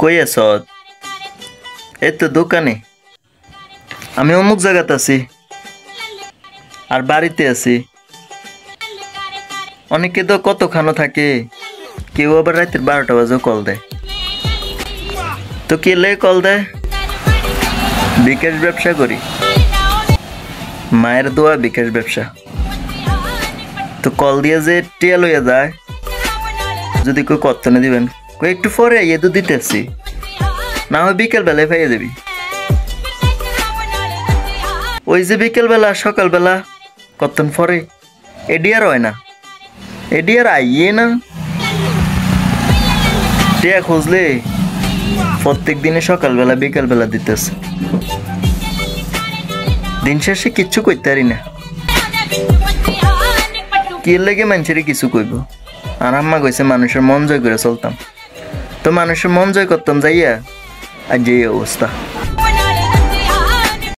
কই আছ? এই তো দোকানে। আমি অমুক জায়গাতে আছি আর বাড়িতে আছি। অনেকে তো কতখানো থাকে, কেউ আবার রাতের 12টা বাজেও কল দেয়। তো কে লে কল দেয়? বিকাশ ব্যবসা করি, মায়ের দোয়া বিকাশ ব্যবসা। তো কল দিয়ে যে টিয়া লইয়া যায়, যদি কেউ কর্তনে দিবেন, কই একটু পরে আইয়ে তো দিতেছি, না হয় বিকেল বেলায় পাইয়ে দেবি। ওই যে বিকেল বেলা সকাল বেলা কতক্ষণ পরে এডি আর হয় না, এডি আর আইয়ে না। টিয়া খুঁজলে প্রত্যেক দিনে সকালবেলা বিকাল বেলা দিতেছে। দিন শেষে কিচ্ছু করতে পারি না। কি লেগে মানুষের কিছু কইব? আর আম্মা কইছে মানুষের মন জয় করে চলতাম। তো মানুষের মন জয় করতাম যাইয়া, আর যে অবস্থা।